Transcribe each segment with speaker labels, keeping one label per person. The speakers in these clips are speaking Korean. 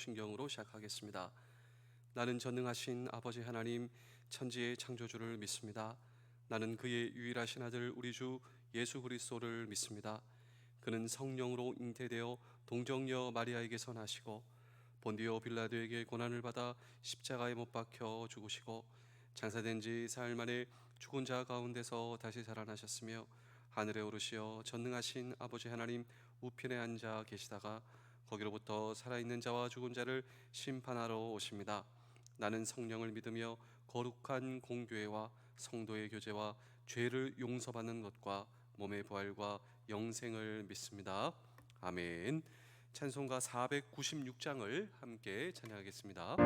Speaker 1: 사도신경으로 시작하겠습니다. 나는 전능하신 아버지 하나님 천지의 창조주를 믿습니다. 나는 그의 유일하신 아들 우리 주 예수 그리스도를 믿습니다. 그는 성령으로 잉태되어 동정녀 마리아에게서 나시고 본디오 빌라도에게 고난을 받아 십자가에 못 박혀 죽으시고 장사된 지 사흘 만에 죽은 자 가운데서 다시 살아나셨으며 하늘에 오르시어 전능하신 아버지 하나님 우편에 앉아 계시다가 거기로부터 살아있는 자와 죽은 자를 심판하러 오십니다. 나는 성령을 믿으며 거룩한 공교회와 성도의 교제와 죄를 용서받는 것과 몸의 부활과 영생을 믿습니다. 아멘. 찬송가 496장을 함께 찬양하겠습니다.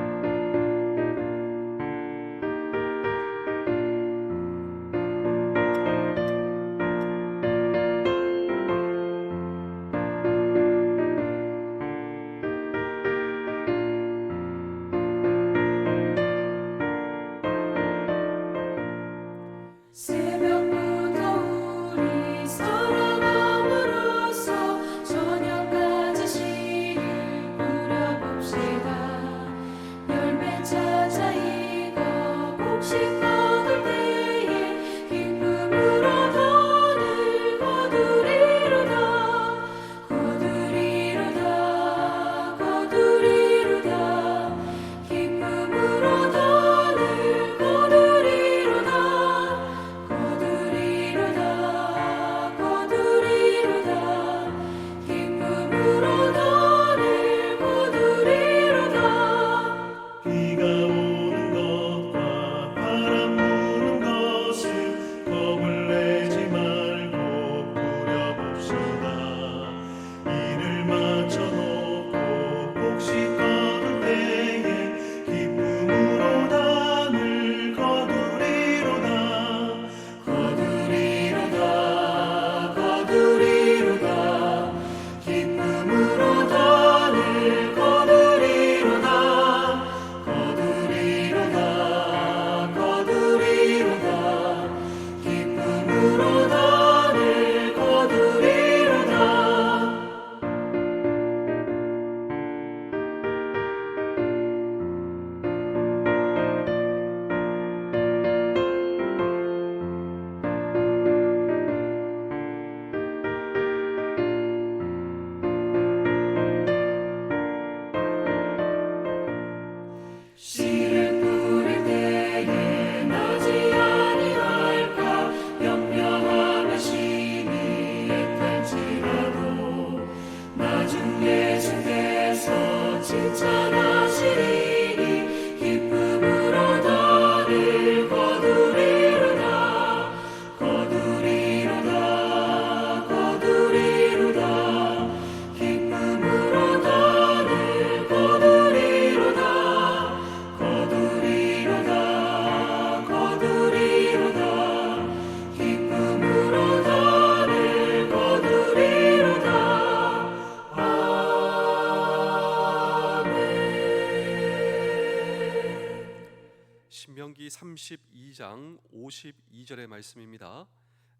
Speaker 1: 신명기 32장 52절의 말씀입니다.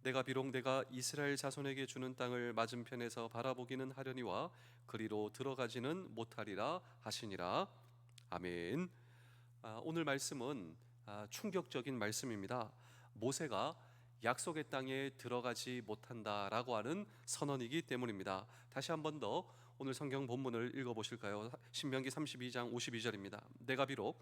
Speaker 1: 내가 비록 내가 이스라엘 자손에게 주는 땅을 맞은편에서 바라보기는 하려니와 그리로 들어가지는 못하리라 하시니라. 아멘. 오늘 말씀은 충격적인 말씀입니다. 모세가 약속의 땅에 들어가지 못한다라고 하는 선언이기 때문입니다. 다시 한 번 더 오늘 성경 본문을 읽어보실까요? 신명기 32장 52절입니다. 내가 비록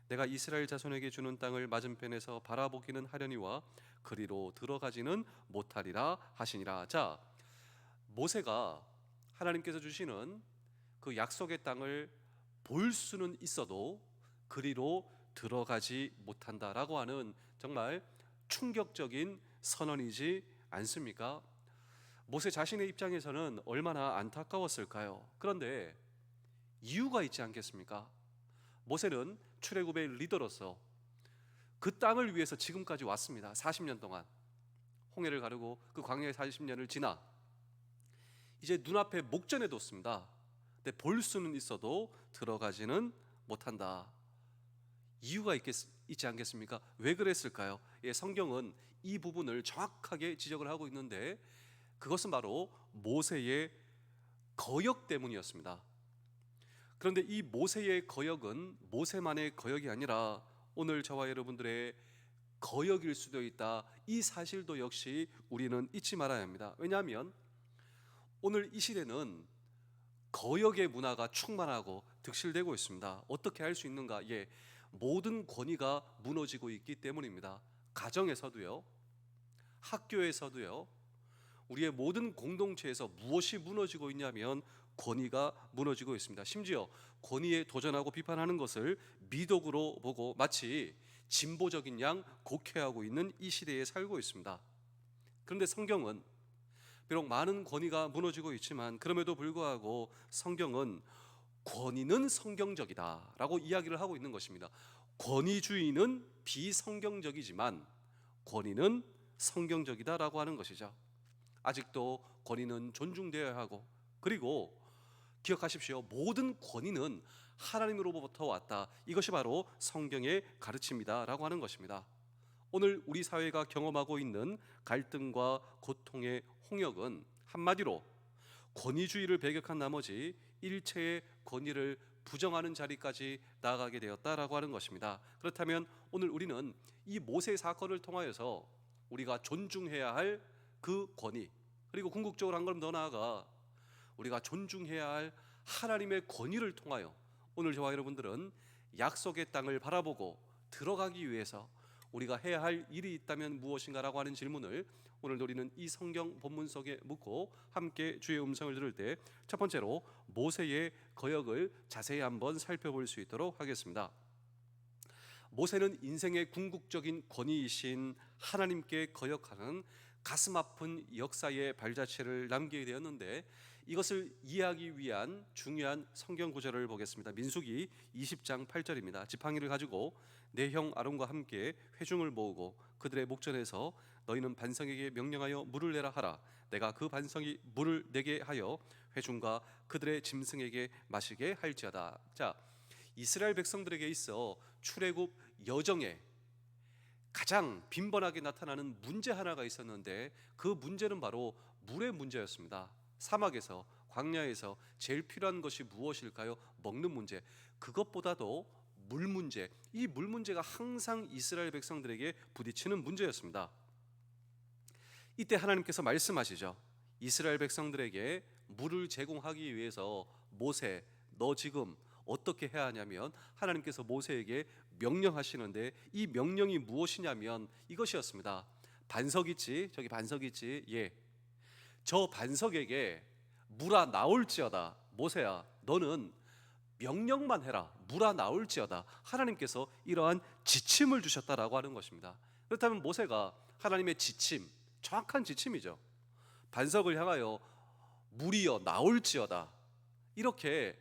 Speaker 1: 내가 이스라엘 자손에게 주는 땅을 맞은편에서 바라보기는 하려니와 그리로 들어가지는 못하리라 하시니라. 자, 모세가 하나님께서 주시는 그 약속의 땅을 볼 수는 있어도 그리로 들어가지 못한다라고 하는 정말 충격적인 선언이지 않습니까? 모세 자신의 입장에서는 얼마나 안타까웠을까요? 그런데 이유가 있지 않겠습니까? 모세는 출애굽의 리더로서 그 땅을 위해서 지금까지 왔습니다. 40년 동안 홍해를 가르고 그 광야의 40년을 지나 이제 눈앞에 목전에 뒀습니다. 근데 볼 수는 있어도 들어가지는 못한다. 이유가 있지 않겠습니까? 왜 그랬을까요? 성경은 이 부분을 정확하게 지적을 하고 있는데 그것은 바로 모세의 거역 때문이었습니다. 그런데 이 모세의 거역은 모세만의 거역이 아니라 오늘 저와 여러분들의 거역일 수도 있다. 이 사실도 역시 우리는 잊지 말아야 합니다. 왜냐하면 오늘 이 시대는 거역의 문화가 충만하고 득실되고 있습니다. 어떻게 할 수 있는가? 모든 권위가 무너지고 있기 때문입니다. 가정에서도요, 학교에서도요, 우리의 모든 공동체에서 무엇이 무너지고 있냐면 권위가 무너지고 있습니다. 심지어 권위에 도전하고 비판하는 것을 미덕으로 보고 마치 진보적인 양 곡해하고 있는 이 시대에 살고 있습니다. 그런데 성경은 비록 많은 권위가 무너지고 있지만 그럼에도 불구하고 성경은 권위는 성경적이다 라고 이야기를 하고 있는 것입니다. 권위주의는 비성경적이지만 권위는 성경적이다 라고 하는 것이죠. 아직도 권위는 존중되어야 하고, 그리고 기억하십시오. 모든 권위는 하나님으로부터 왔다. 이것이 바로 성경의 가르침이다 라고 하는 것입니다. 오늘 우리 사회가 경험하고 있는 갈등과 고통의 홍역은 한마디로 권위주의를 배격한 나머지 일체의 권위를 부정하는 자리까지 나아가게 되었다라고 하는 것입니다. 그렇다면 오늘 우리는 이 모세 사건을 통하여서 우리가 존중해야 할 그 권위, 그리고 궁극적으로 한 걸음 더 나아가 우리가 존중해야 할 하나님의 권위를 통하여 오늘 저와 여러분들은 약속의 땅을 바라보고 들어가기 위해서 우리가 해야 할 일이 있다면 무엇인가라고 하는 질문을 오늘 우리는 이 성경 본문 속에 묻고 함께 주의 음성을 들을 때 첫 번째로 모세의 거역을 자세히 한번 살펴볼 수 있도록 하겠습니다. 모세는 인생의 궁극적인 권위이신 하나님께 거역하는 가슴 아픈 역사의 발자취를 남기게 되었는데, 이것을 이해하기 위한 중요한 성경 구절을 보겠습니다. 민수기 20장 8절입니다. 지팡이를 가지고 내 형 아론과 함께 회중을 모으고 그들의 목전에서 너희는 반성에게 명령하여 물을 내라 하라. 내가 그 반성이 물을 내게 하여 회중과 그들의 짐승에게 마시게 할지어다. 자, 이스라엘 백성들에게 있어 출애굽 여정에 가장 빈번하게 나타나는 문제 하나가 있었는데 그 문제는 바로 물의 문제였습니다. 사막에서, 광야에서 제일 필요한 것이 무엇일까요? 먹는 문제. 그것보다도 물 문제. 이 물 문제가 항상 이스라엘 백성들에게 부딪히는 문제였습니다. 이때 하나님께서 말씀하시죠. 이스라엘 백성들에게 물을 제공하기 위해서 모세, 너 지금 어떻게 해야 하냐면 하나님께서 모세에게 명령하시는데 이 명령이 무엇이냐면 이것이었습니다. 반석 있지? 저기 반석 있지? 저 반석에게 물아 나올지어다. 모세야, 너는 명령만 해라. 물아 나올지어다. 하나님께서 이러한 지침을 주셨다라고 하는 것입니다. 그렇다면 모세가 하나님의 지침, 정확한 지침이죠. 반석을 향하여 물이여 나올지어다. 이렇게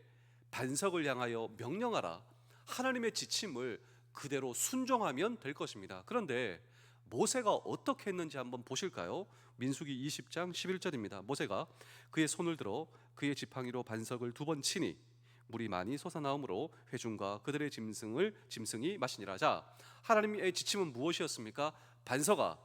Speaker 1: 반석을 향하여 명령하라. 하나님의 지침을 그대로 순종하면 될 것입니다. 그런데 모세가 어떻게 했는지 한번 보실까요? 민수기 20장 11절입니다. 모세가 그의 손을 들어 그의 지팡이로 반석을 2번 치니 물이 많이 솟아나오므로 회중과 그들의 짐승이 마시니라. 자, 하나님의 지침은 무엇이었습니까? 반석아,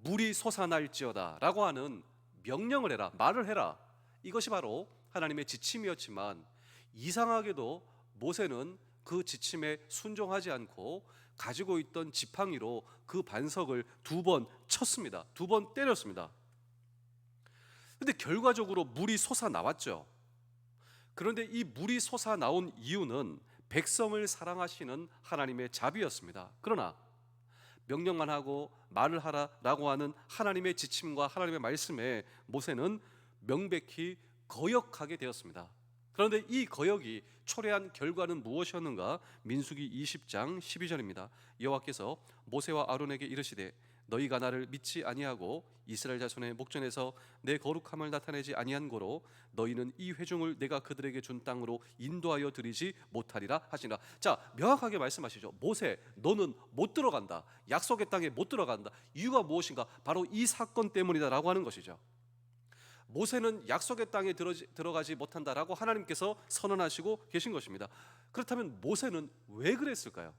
Speaker 1: 물이 솟아날지어다 라고 하는 명령을 해라, 말을 해라. 이것이 바로 하나님의 지침이었지만 이상하게도 모세는 그 지침에 순종하지 않고 가지고 있던 지팡이로 그 반석을 2번 쳤습니다. 2번 때렸습니다. 그런데 결과적으로 물이 솟아나왔죠. 그런데 이 물이 솟아나온 이유는 백성을 사랑하시는 하나님의 자비였습니다. 그러나 명령만 하고 말을 하라라고 하는 하나님의 지침과 하나님의 말씀에 모세는 명백히 거역하게 되었습니다. 그런데 이 거역이 초래한 결과는 무엇이었는가? 민수기 20장 12절입니다. 여호와께서 모세와 아론에게 이르시되 너희가 나를 믿지 아니하고 이스라엘 자손의 목전에서 내 거룩함을 나타내지 아니한 고로 너희는 이 회중을 내가 그들에게 준 땅으로 인도하여 드리지 못하리라 하시니라. 자, 명확하게 말씀하시죠. 모세, 너는 못 들어간다. 약속의 땅에 못 들어간다. 이유가 무엇인가? 바로 이 사건 때문이다라고 하는 것이죠. 모세는 약속의 땅에 들어가지 못한다라고 하나님께서 선언하시고 계신 것입니다. 그렇다면 모세는 왜 그랬을까요?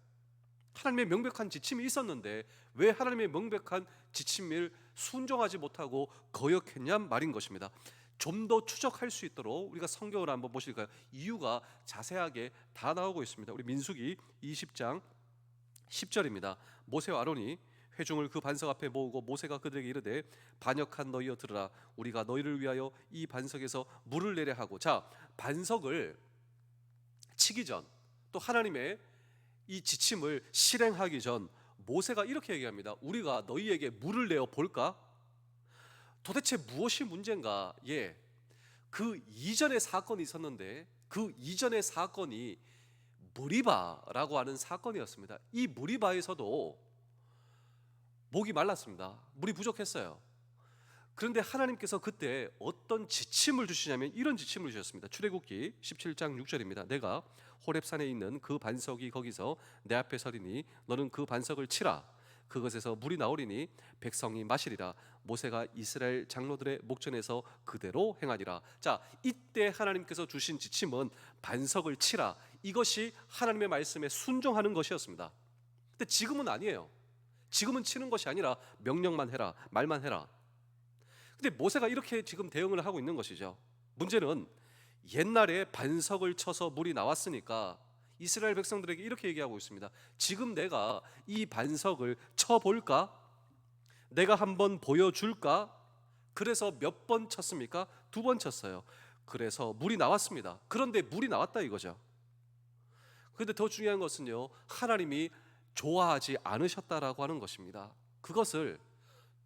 Speaker 1: 하나님의 명백한 지침이 있었는데 왜 하나님의 명백한 지침을 순종하지 못하고 거역했냐 말인 것입니다.
Speaker 2: 좀 더 추적할 수 있도록 우리가 성경을 한번 보실까요? 이유가 자세하게 다 나오고 있습니다. 우리 민수기 20장 10절입니다. 모세와 아론이 회중을 그 반석 앞에 모으고 모세가 그들에게 이르되 반역한 너희여 들으라. 우리가 너희를 위하여 이 반석에서 물을 내려 하고. 자, 반석을 치기 전, 또 하나님의 이 지침을 실행하기 전 모세가 이렇게 얘기합니다. 우리가 너희에게 물을 내어 볼까? 도대체 무엇이 문제인가? 예, 그 이전의 사건이 있었는데 그 이전의 사건이 무리바라고 하는 사건이었습니다. 이 무리바에서도 목이 말랐습니다. 물이 부족했어요. 그런데 하나님께서 그때 어떤 지침을 주시냐면 이런 지침을 주셨습니다. 출애굽기 17장 6절입니다. 내가 호렙산에 있는 그 반석이 거기서 내 앞에 서리니 너는 그 반석을 치라. 그것에서 물이 나오리니 백성이 마시리라. 모세가 이스라엘 장로들의 목전에서 그대로 행하니라. 자, 이때 하나님께서 주신 지침은 반석을 치라. 이것이 하나님의 말씀에 순종하는 것이었습니다. 근데 지금은 아니에요. 지금은 치는 것이 아니라 명령만 해라, 말만 해라. 근데 모세가 이렇게 지금 대응을 하고 있는 것이죠. 문제는 옛날에 반석을 쳐서 물이 나왔으니까 이스라엘 백성들에게 이렇게 얘기하고 있습니다. 지금 내가 이 반석을 쳐볼까? 내가 한번 보여줄까? 그래서 몇 번 쳤습니까? 2번 쳤어요. 그래서 물이 나왔습니다. 그런데 물이 나왔다 이거죠. 그런데 더 중요한 것은요, 하나님이 좋아하지 않으셨다라고 하는 것입니다. 그것을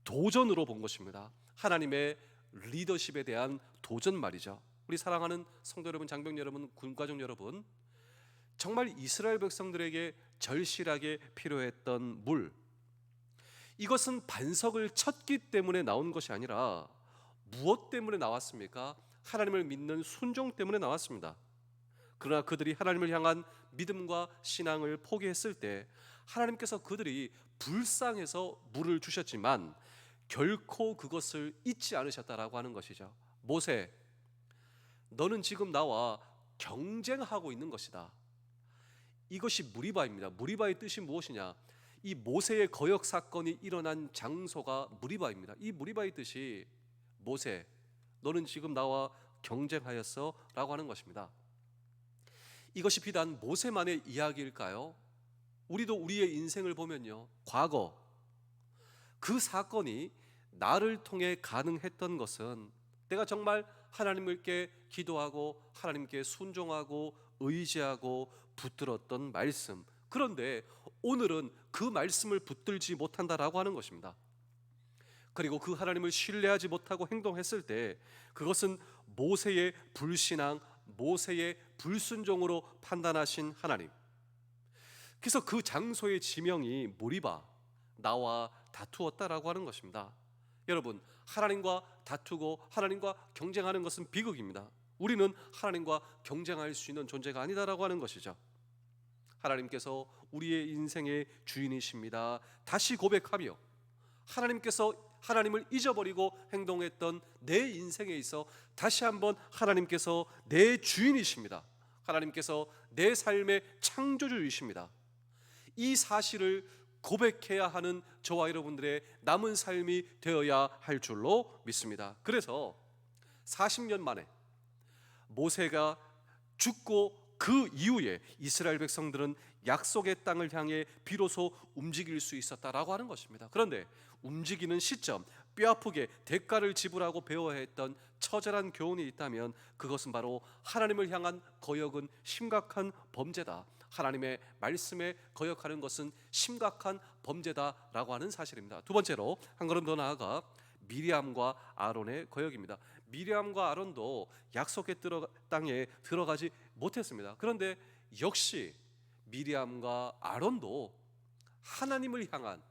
Speaker 2: 도전으로 본 것입니다. 하나님의 리더십에 대한 도전 말이죠. 우리 사랑하는 성도 여러분, 장병 여러분, 군가족 여러분, 정말 이스라엘 백성들에게 절실하게 필요했던 물, 이것은 반석을 쳤기 때문에 나온 것이 아니라 무엇 때문에 나왔습니까? 하나님을 믿는 순종 때문에 나왔습니다. 그러나 그들이 하나님을 향한 믿음과 신앙을 포기했을 때 하나님께서 그들이 불쌍해서 물을 주셨지만 결코 그것을 잊지 않으셨다라고 하는 것이죠. 모세, 너는 지금 나와 경쟁하고 있는 것이다. 이것이 무리바입니다. 무리바의 뜻이 무엇이냐? 이 모세의 거역 사건이 일어난 장소가 무리바입니다. 이 무리바의 뜻이 모세, 너는 지금 나와 경쟁하였어 라고 하는 것입니다. 이것이 비단 모세만의 이야기일까요? 우리도 우리의 인생을 보면요, 과거 그 사건이 나를 통해 가능했던 것은 내가 정말 하나님께 기도하고 하나님께 순종하고 의지하고 붙들었던 말씀. 그런데 오늘은 그 말씀을 붙들지 못한다라고 하는 것입니다. 그리고 그 하나님을 신뢰하지 못하고 행동했을 때 그것은 모세의 불신앙, 모세의 불순종으로 판단하신 하나님. 그래서 그 장소의 지명이 무리바, 나와 다투었다라고 하는 것입니다. 여러분, 하나님과 다투고 하나님과 경쟁하는 것은 비극입니다. 우리는 하나님과 경쟁할 수 있는 존재가 아니다라고 하는 것이죠. 하나님께서 우리의 인생의 주인이십니다. 다시 고백하며 하나님께서 하나님을 잊어버리고 행동했던 내 인생에 있어 다시 한번 하나님께서 내 주인이십니다. 하나님께서 내 삶의 창조주이십니다. 이 사실을 고백해야 하는 저와 여러분들의 남은 삶이 되어야 할 줄로 믿습니다. 그래서 40년 만에 모세가 죽고 그 이후에 이스라엘 백성들은 약속의 땅을 향해 비로소 움직일 수 있었다라고 하는 것입니다. 그런데 움직이는 시점, 뼈아프게 대가를 지불하고 배워야 했던 처절한 교훈이 있다면 그것은 바로 하나님을 향한 거역은 심각한 범죄다. 하나님의 말씀에 거역하는 것은 심각한 범죄다라고 하는 사실입니다. 두 번째로 한 걸음 더 나아가 미리암과 아론의 거역입니다. 미리암과 아론도 약속의 땅에 들어가지 못했습니다. 그런데 역시 미리암과 아론도 하나님을 향한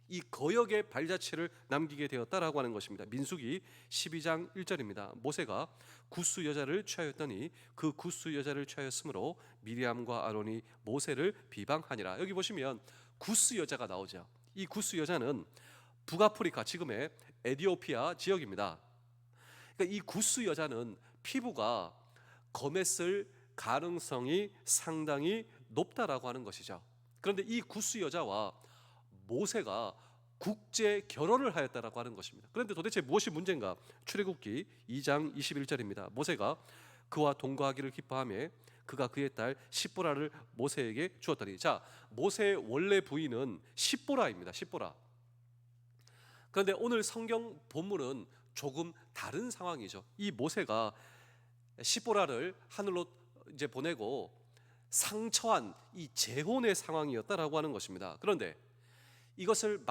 Speaker 2: 이 거역의 발자취를 남기게 되었다라고 하는 것입니다. 민수기 12장 1절입니다. 모세가 구스 여자를 취하였더니 그 구스 여자를 취하였으므로 미리암과 아론이 모세를 비방하니라. 여기 보시면 구스 여자가 나오죠. 이 구스 여자는 북아프리카, 지금의 에티오피아 지역입니다. 그러니까 이 구스 여자는 피부가 검했을 가능성이 상당히 높다라고 하는 것이죠. 그런데 이 구스 여자와 모세가 국제 결혼을 하였다라고 하는 것입니다. 그런데 도대체 무엇이 문제인가? 출애굽기 2장 21절입니다. 모세가 그와 동거하기를 기뻐하며 그가 그의 딸 십보라를 모세에게 주었더니, 자, 모세의 원래 부인은 십보라입니다. 십보라. 그런데 오늘 성경 본문은 조금 다른 상황이죠. 이 모세가 십보라를 하늘로 이제 보내고 상처한 이 재혼의 상황이었다라고 하는 것입니다. 그런데 이것을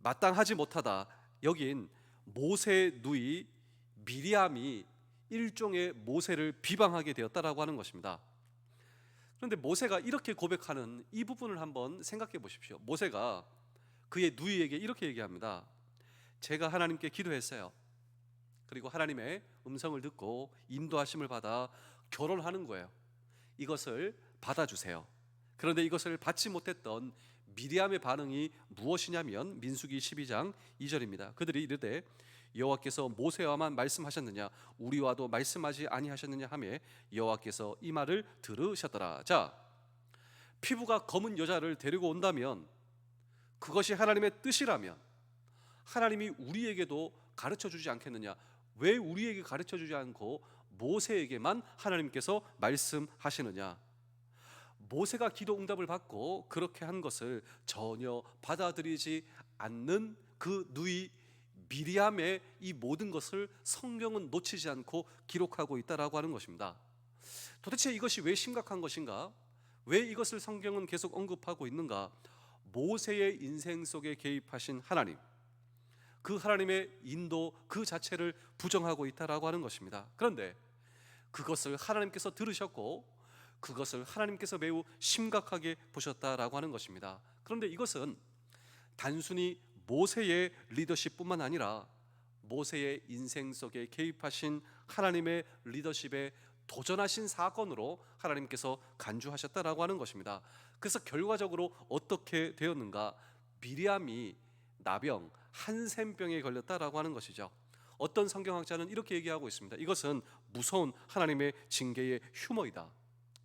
Speaker 2: 마땅하지 못하다 여긴 모세의 누이 미리암이 일종의 모세를 비방하게 되었다라고 하는 것입니다. 그런데 모세가 이렇게 고백하는 이 부분을 한번 생각해 보십시오. 모세가 그의 누이에게 이렇게 얘기합니다. 제가 하나님께 기도했어요. 그리고 하나님의 음성을 듣고 인도하심을 받아 결혼하는 거예요. 이것을 받아주세요. 그런데 이것을 받지 못했던 미리암의 반응이 무엇이냐면 민수기 12장 2절입니다. 그들이 이르되 여호와께서 모세와만 말씀하셨느냐 우리와도 말씀하지 아니하셨느냐 하며 여호와께서 이 말을 들으셨더라. 자, 피부가 검은 여자를 데리고 온다면 그것이 하나님의 뜻이라면 하나님이 우리에게도 가르쳐 주지 않겠느냐? 왜 우리에게 가르쳐 주지 않고 모세에게만 하나님께서 말씀하시느냐? 모세가 기도 응답을 받고 그렇게 한 것을 전혀 받아들이지 않는 그 누이 미리암의 이 모든 것을 성경은 놓치지 않고 기록하고 있다라고 하는 것입니다. 도대체 이것이 왜 심각한 것인가? 왜 이것을 성경은 계속 언급하고 있는가? 모세의 인생 속에 개입하신 하나님, 그 하나님의 인도 그 자체를 부정하고 있다라고 하는 것입니다. 그런데 그것을 하나님께서 들으셨고 그것을 하나님께서 매우 심각하게 보셨다라고 하는 것입니다. 그런데 이것은 단순히 모세의 리더십뿐만 아니라 모세의 인생 속에 개입하신 하나님의 리더십에 도전하신 사건으로 하나님께서 간주하셨다라고 하는 것입니다. 그래서 결과적으로 어떻게 되었는가? 미리암이 나병 한센병에 걸렸다라고 하는 것이죠. 어떤 성경학자는 이렇게 얘기하고 있습니다. 이것은 무서운 하나님의 징계의 휴머이다.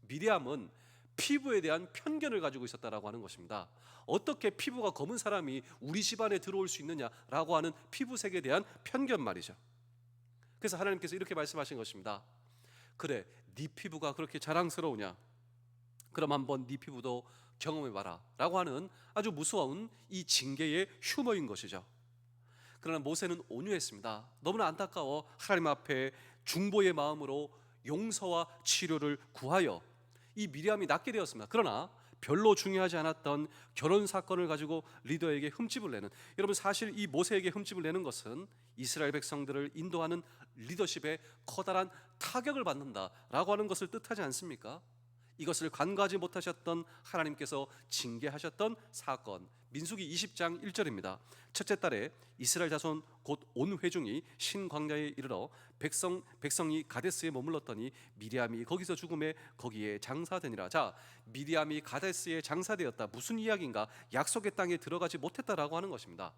Speaker 2: 미리암은 피부에 대한 편견을 가지고 있었다라고 하는 것입니다. 어떻게 피부가 검은 사람이 우리 집안에 들어올 수 있느냐라고 하는 피부색에 대한 편견 말이죠. 그래서 하나님께서 이렇게 말씀하신 것입니다. 그래, 네 피부가 그렇게 자랑스러우냐? 그럼 한번 네 피부도 경험해봐라 라고 하는 아주 무서운 이 징계의 휴머인 것이죠. 그러나 모세는 온유했습니다. 너무나 안타까워 하나님 앞에 중보의 마음으로 용서와 치료를 구하여 이 미리암이 낫게 되었습니다. 그러나 별로 중요하지 않았던 결혼 사건을 가지고 리더에게 흠집을 내는, 여러분 사실 이 모세에게 흠집을 내는 것은 이스라엘 백성들을 인도하는 리더십에 커다란 타격을 받는다라고 하는 것을 뜻하지 않습니까? 이것을 간과하지 못하셨던 하나님께서 징계하셨던 사건, 민수기 20장 1절입니다. 첫째 달에 이스라엘 자손 곧 온 회중이 신광야에 이르러 백성이 가데스에 머물렀더니 미리암이 거기서 죽음에 거기에 장사되니라. 자, 미리암이 가데스에 장사되었다. 무슨 이야기인가? 약속의 땅에 들어가지 못했다라고 하는 것입니다.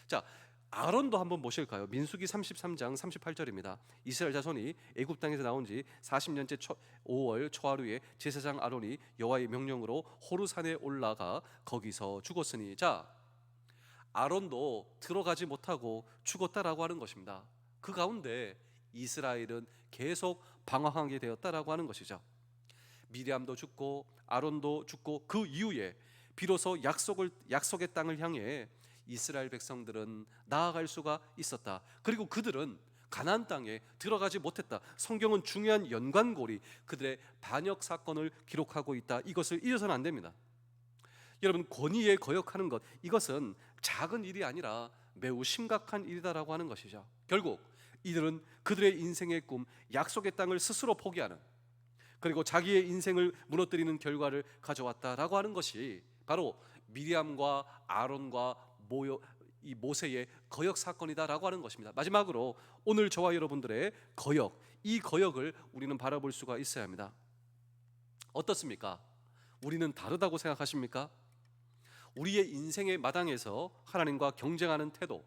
Speaker 2: 자, 아론도 한번 보실까요? 민수기 33장 38절입니다. 이스라엘 자손이 애굽 땅에서 나온 지 40년째 5월 초하루에 제사장 아론이 여호와의 명령으로 호르산에 올라가 거기서 죽었으니, 자, 아론도 들어가지 못하고 죽었다라고 하는 것입니다. 그 가운데 이스라엘은 계속 방황하게 되었다라고 하는 것이죠. 미리암도 죽고 아론도 죽고 그 이후에 비로소 약속의 땅을 향해 이스라엘 백성들은 나아갈 수가 있었다. 그리고 그들은 가나안 땅에 들어가지 못했다. 성경은 중요한 연관고리, 그들의 반역 사건을 기록하고 있다. 이것을 잊어서는 안 됩니다. 여러분, 권위에 거역하는 것, 이것은 작은 일이 아니라 매우 심각한 일이다라고 하는 것이죠. 결국 이들은 그들의 인생의 꿈, 약속의 땅을 스스로 포기하는, 그리고 자기의 인생을 무너뜨리는 결과를 가져왔다라고 하는 것이 바로 미리암과 아론과 이 모세의 거역 사건이다라고 하는 것입니다. 마지막으로 오늘 저와 여러분들의 거역, 이 거역을 우리는 바라볼 수가 있어야 합니다. 어떻습니까? 우리는 다르다고 생각하십니까? 우리의 인생의 마당에서 하나님과 경쟁하는 태도,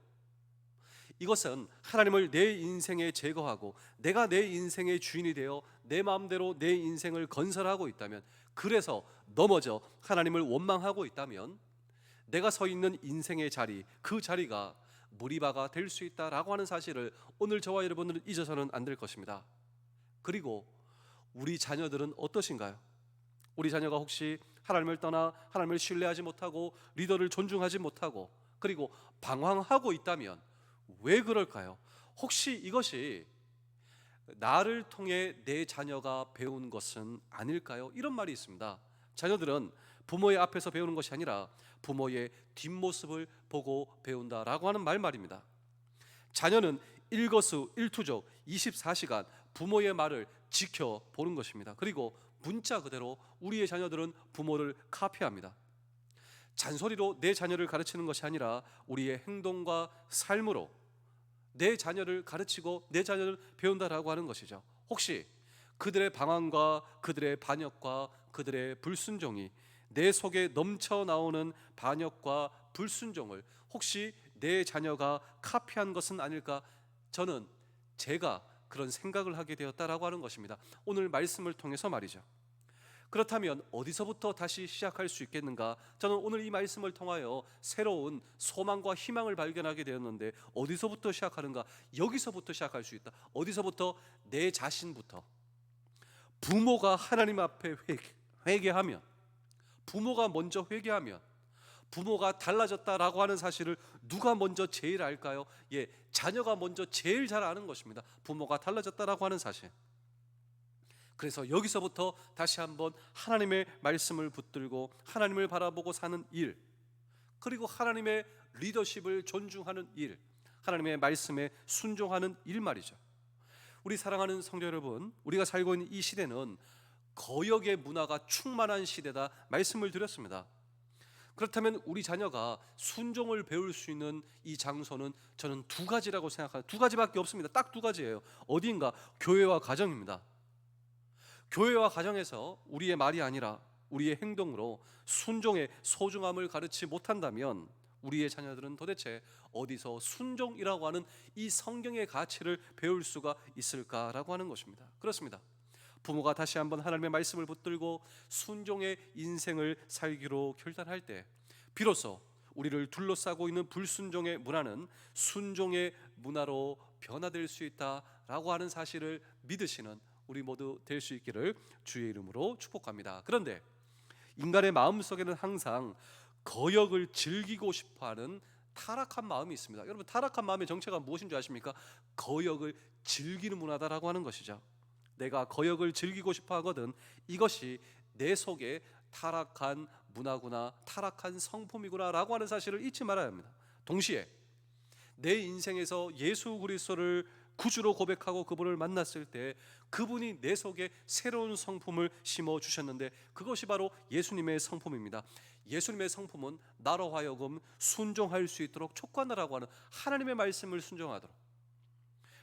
Speaker 2: 이것은 하나님을 내 인생에 제거하고 내가 내 인생의 주인이 되어 내 마음대로 내 인생을 건설하고 있다면, 그래서 넘어져 하나님을 원망하고 있다면 내가 서 있는 인생의 자리, 그 자리가 무리바가 될 수 있다라고 하는 사실을 오늘 저와 여러분들은 잊어서는 안 될 것입니다. 그리고 우리 자녀들은 어떠신가요? 우리 자녀가 혹시 하나님을 떠나 하나님을 신뢰하지 못하고 리더를 존중하지 못하고 그리고 방황하고 있다면 왜 그럴까요? 혹시 이것이 나를 통해 내 자녀가 배운 것은 아닐까요? 이런 말이 있습니다. 자녀들은 부모의 앞에서 배우는 것이 아니라 부모의 뒷모습을 보고 배운다라고 하는 말입니다. 자녀는 일거수일투족 24시간 부모의 말을 지켜보는 것입니다. 그리고 문자 그대로 우리의 자녀들은 부모를 카피합니다. 잔소리로 내 자녀를 가르치는 것이 아니라 우리의 행동과 삶으로 내 자녀를 가르치고 내 자녀를 배운다라고 하는 것이죠. 혹시 그들의 방황과 그들의 반역과 그들의 불순종이 내 속에 넘쳐 나오는 반역과 불순종을 혹시 내 자녀가 카피한 것은 아닐까? 저는 제가 그런 생각을 하게 되었다라고 하는 것입니다. 오늘 말씀을 통해서 말이죠. 그렇다면 어디서부터 다시 시작할 수 있겠는가? 저는 오늘 이 말씀을 통하여 새로운 소망과 희망을 발견하게 되었는데 어디서부터 시작하는가? 여기서부터 시작할 수 있다. 어디서부터? 내 자신부터. 부모가 하나님 앞에 회개하면, 부모가 먼저 회개하면 부모가 달라졌다라고 하는 사실을 누가 먼저 제일 알까요? 자녀가 먼저 제일 잘 아는 것입니다. 부모가 달라졌다라고 하는 사실. 그래서 여기서부터 다시 한번 하나님의 말씀을 붙들고 하나님을 바라보고 사는 일, 그리고 하나님의 리더십을 존중하는 일, 하나님의 말씀에 순종하는 일 말이죠. 우리 사랑하는 성도 여러분, 우리가 살고 있는 이 시대는 거역의 문화가 충만한 시대다 말씀을 드렸습니다. 그렇다면 우리 자녀가 순종을 배울 수 있는 이 장소는 저는 두 가지라고 생각합니다. 두 가지밖에 없습니다. 딱 두 가지예요. 어디인가? 교회와 가정입니다. 교회와 가정에서 우리의 말이 아니라 우리의 행동으로 순종의 소중함을 가르치지 못한다면 우리의 자녀들은 도대체 어디서 순종이라고 하는 이 성경의 가치를 배울 수가 있을까라고 하는 것입니다. 그렇습니다. 부모가 다시 한번 하나님의 말씀을 붙들고 순종의 인생을 살기로 결단할 때 비로소 우리를 둘러싸고 있는 불순종의 문화는 순종의 문화로 변화될 수 있다라고 하는 사실을 믿으시는 우리 모두 될 수 있기를 주의 이름으로 축복합니다. 그런데 인간의 마음속에는 항상 거역을 즐기고 싶어하는 타락한 마음이 있습니다. 여러분, 타락한 마음의 정체가 무엇인 줄 아십니까? 거역을 즐기는 문화다라고 하는 것이죠. 내가 거역을 즐기고 싶어 하거든 이것이 내 속에 타락한 문화구나, 타락한 성품이구나 라고 하는 사실을 잊지 말아야 합니다. 동시에 내 인생에서 예수 그리스도를 구주로 고백하고 그분을 만났을 때 그분이 내 속에 새로운 성품을 심어 주셨는데 그것이 바로 예수님의 성품입니다. 예수님의 성품은 나로 하여금 순종할 수 있도록 촉구한다라고 하는 하나님의 말씀을 순종하도록,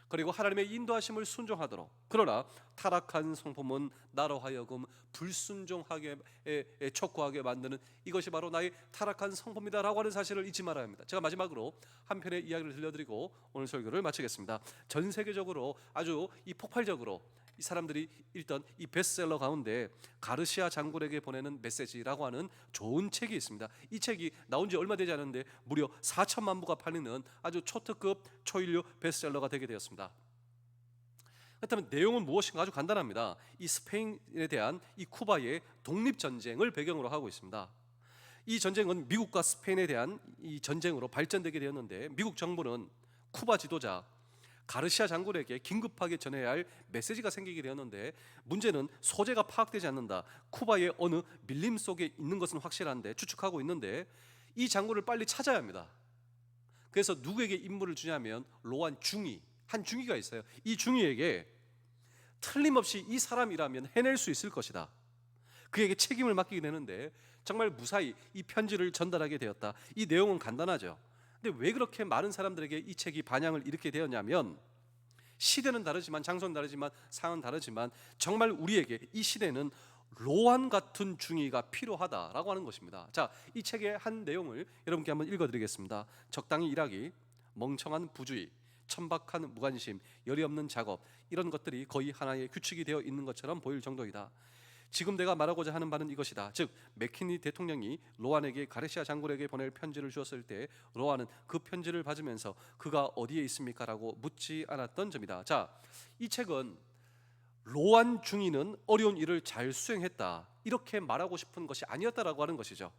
Speaker 2: 그리고 하나님의 인도하심을 순종하도록. 그러나 타락한 성품은 나로 하여금 불순종하게 촉구하게 만드는 이것이 바로 나의 타락한 성품이다라고 하는 사실을 잊지 말아야 합니다. 제가 마지막으로 한 편의 이야기를 들려드리고 오늘 설교를 마치겠습니다. 전 세계적으로 아주 이 폭발적으로 이 사람들이 읽던 이 베스트셀러 가운데 가르시아 장군에게 보내는 메시지라고 하는 좋은 책이 있습니다. 이 책이 나온 지 얼마 되지 않았는데 무려 4천만 부가 팔리는 아주 초특급 초일류 베스트셀러가 되게 되었습니다. 그렇다면 내용은 무엇인가? 아주 간단합니다. 이 스페인에 대한 이 쿠바의 독립전쟁을 배경으로 하고 있습니다. 이 전쟁은 미국과 스페인에 대한 이 전쟁으로 발전되게 되었는데 미국 정부는 쿠바 지도자 가르시아 장군에게 긴급하게 전해야 할 메시지가 생기게 되었는데 문제는 소재가 파악되지 않는다. 쿠바의 어느 밀림 속에 있는 것은 확실한데 추측하고 있는데 이 장군을 빨리 찾아야 합니다. 그래서 누구에게 임무를 주냐면 로안 중위, 한 중위가 있어요. 이 중위에게 틀림없이 이 사람이라면 해낼 수 있을 것이다, 그에게 책임을 맡기게 되는데 정말 무사히 이 편지를 전달하게 되었다. 이 내용은 간단하죠. 근데 왜 그렇게 많은 사람들에게 이 책이 반향을 일으키게 되었냐면 시대는 다르지만 장소는 다르지만 상황은 다르지만 정말 우리에게 이 시대는 로안 같은 중위가 필요하다라고 하는 것입니다. 자, 이 책의 한 내용을 여러분께 한번 읽어드리겠습니다. 적당히 일하기, 멍청한 부주의, 천박한 무관심, 열이 없는 작업, 이런 것들이 거의 하나의 규칙이 되어 있는 것처럼 보일 정도이다. 지금 내가 말하고자 하는 바는 이것이다. 즉 맥키니 대통령이 로안에게 가르시아 장군에게 보낼 편지를 주었을 때 로안은 그 편지를 받으면서 그가 어디에 있습니까? 라고 묻지 않았던 점이다. 자, 이 책은 로안 중위는 어려운 일을 잘 수행했다 이렇게 말하고 싶은 것이 아니었다라고 하는 것이죠.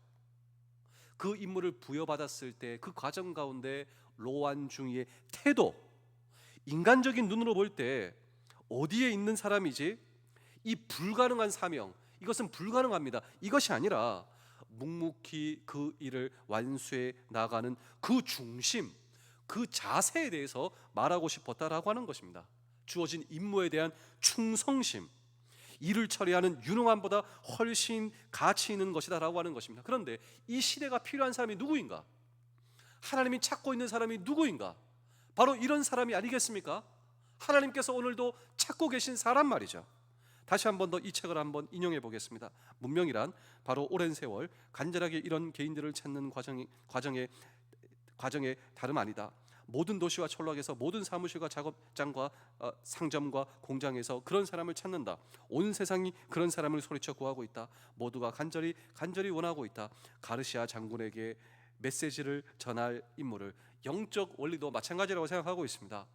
Speaker 2: 그 임무를 부여받았을 때 그 과정 가운데 로안 중위의 태도, 인간적인 눈으로 볼 때 어디에 있는 사람이지? 이 불가능한 사명, 이것은 불가능합니다. 이것이 아니라 묵묵히 그 일을 완수해 나가는 그 중심, 그 자세에 대해서 말하고 싶었다라고 하는 것입니다. 주어진 임무에 대한 충성심, 일을 처리하는 유능함보다 훨씬 가치 있는 것이다라고 하는 것입니다. 그런데 이 시대가 필요한 사람이 누구인가? 하나님이 찾고 있는 사람이 누구인가? 바로 이런 사람이 아니겠습니까? 하나님께서 오늘도 찾고 계신 사람 말이죠. 다시 한 번 더 이 책을 한번 인용해 보겠습니다. 문명이란 바로 오랜 세월 간절하게 이런 개인들을 찾는 과정의 다름 아니다. 모든 도시와 촌락에서 모든 사무실과 작업장과 상점과 공장에서 그런 사람을 찾는다. 온 세상이 그런 사람을 소리쳐 구하고 있다. 모두가 간절히 원하고 있다. 가르시아 장군에게 메시지를 전할 임무를, 영적 원리도 마찬가지라고 생각하고 있습니다.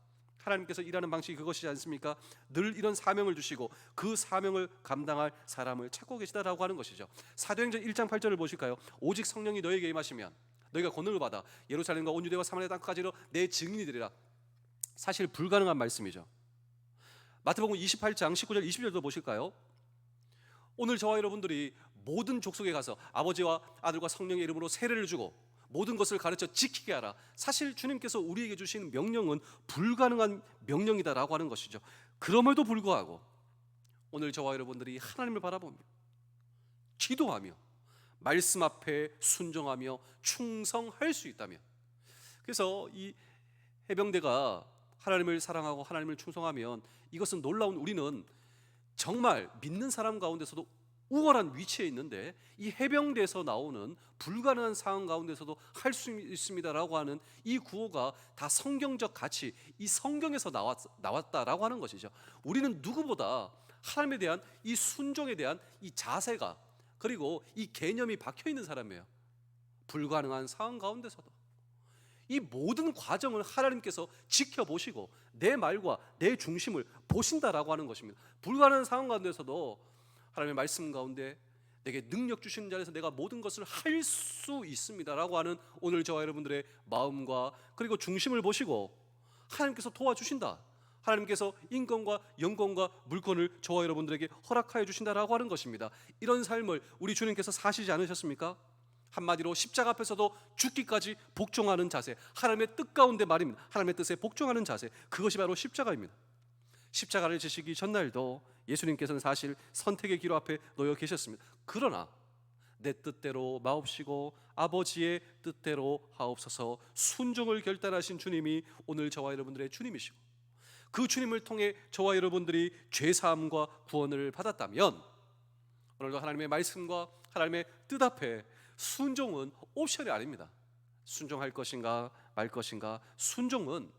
Speaker 2: 하나님께서 일하는 방식이 그것이지 않습니까? 늘 이런 사명을 주시고 그 사명을 감당할 사람을 찾고 계시다라고 하는 것이죠. 사도행전 1장 8절을 보실까요? 오직 성령이 너에게 임하시면 너희가 권능을 받아 예루살렘과 온 유대와 사마리아 땅까지로 내 증인이 되리라. 사실 불가능한 말씀이죠. 마태복음 28장 19절 20절도 보실까요? 오늘 저와 여러분들이 모든 족속에 가서 아버지와 아들과 성령의 이름으로 세례를 주고 모든 것을 가르쳐 지키게 하라. 사실 주님께서 우리에게 주신 명령은 불가능한 명령이다라고 하는 것이죠. 그럼에도 불구하고 오늘 저와 여러분들이 하나님을 바라보며 기도하며 말씀 앞에 순종하며 충성할 수 있다면, 그래서 이 해병대가 하나님을 사랑하고 하나님을 충성하면 이것은 놀라운, 우리는 정말 믿는 사람 가운데서도 우월한 위치에 있는데 이 해병대에서 나오는 불가능한 상황 가운데서도 할 수 있습니다라고 하는 이 구호가 다 성경적 가치, 이 성경에서 나왔다라고 하는 것이죠. 우리는 누구보다 하나님에 대한 이 순종에 대한 이 자세가, 그리고 이 개념이 박혀 있는 사람이에요. 불가능한 상황 가운데서도 이 모든 과정을 하나님께서 지켜보시고 내 말과 내 중심을 보신다라고 하는 것입니다. 불가능한 상황 가운데서도 하나님의 말씀 가운데 내게 능력 주시는 자리에서 내가 모든 것을 할 수 있습니다라고 하는 오늘 저와 여러분들의 마음과 그리고 중심을 보시고 하나님께서 도와주신다. 하나님께서 인권과 영권과 물권을 저와 여러분들에게 허락하여 주신다라고 하는 것입니다. 이런 삶을 우리 주님께서 사시지 않으셨습니까? 한마디로 십자가 앞에서도 죽기까지 복종하는 자세, 하나님의 뜻 가운데 말입니다. 하나님의 뜻에 복종하는 자세, 그것이 바로 십자가입니다. 십자가를 지시기 전날도 예수님께서는 사실 선택의 기로 앞에 놓여 계셨습니다. 그러나 내 뜻대로 마옵시고 아버지의 뜻대로 하옵소서, 순종을 결단하신 주님이 오늘 저와 여러분들의 주님이시고 그 주님을 통해 저와 여러분들이 죄사함과 구원을 받았다면 오늘도 하나님의 말씀과 하나님의 뜻 앞에 순종은 옵션이 아닙니다. 순종할 것인가 말 것인가, 순종은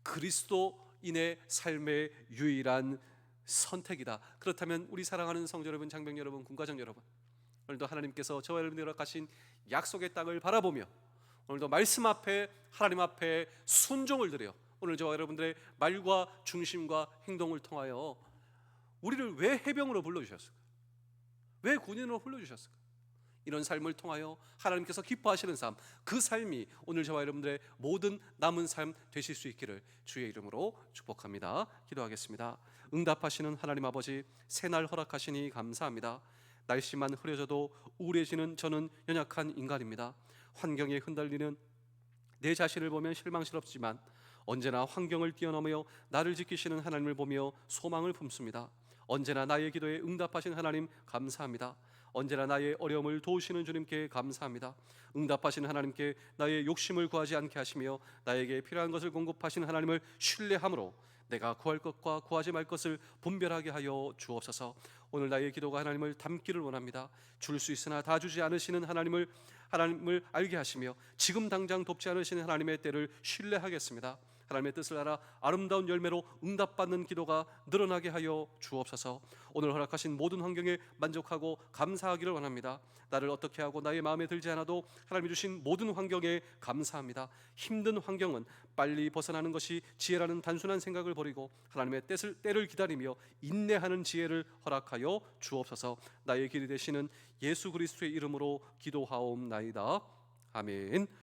Speaker 2: 그리스도인의 삶의 유일한 선택이다. 그렇다면 우리 사랑하는 성도 여러분, 장병 여러분, 군가정 여러분, 오늘도 하나님께서 저와 여러분들이 허락하신 약속의 땅을 바라보며 오늘도 말씀 앞에 하나님 앞에 순종을 드려 오늘 저와 여러분들의 말과 중심과 행동을 통하여 우리를 왜 해병으로 불러주셨을까? 왜 군인으로 불러주셨을까? 이런 삶을 통하여 하나님께서 기뻐하시는 삶, 그 삶이 오늘 저와 여러분들의 모든 남은 삶 되실 수 있기를 주의 이름으로 축복합니다. 기도하겠습니다. 응답하시는 하나님 아버지, 새날 허락하시니 감사합니다. 날씨만 흐려져도 우울해지는 저는 연약한 인간입니다. 환경에 흔들리는 내 자신을 보면 실망스럽지만 언제나 환경을 뛰어넘어 나를 지키시는 하나님을 보며 소망을 품습니다. 언제나 나의 기도에 응답하신 하나님 감사합니다. 언제나 나의 어려움을 도우시는 주님께 감사합니다. 응답하신 하나님께 나의 욕심을 구하지 않게 하시며 나에게 필요한 것을 공급하시는 하나님을 신뢰함으로 내가 구할 것과 구하지 말 것을 분별하게 하여 주옵소서. 오늘 나의 기도가 하나님을 닮기를 원합니다. 줄 수 있으나 다 주지 않으시는 하나님을 알게 하시며 지금 당장 돕지 않으시는 하나님의 때를 신뢰하겠습니다. 하나님의 뜻을 알아 아름다운 열매로 응답받는 기도가 늘어나게 하여 주옵소서. 오늘 허락하신 모든 환경에 만족하고 감사하기를 원합니다. 나를 어떻게 하고 나의 마음에 들지 않아도 하나님이 주신 모든 환경에 감사합니다. 힘든 환경은 빨리 벗어나는 것이 지혜라는 단순한 생각을 버리고 하나님의 때를 기다리며 인내하는 지혜를 허락하여 주옵소서. 나의 길이 되시는 예수 그리스도의 이름으로 기도하옵나이다. 아멘.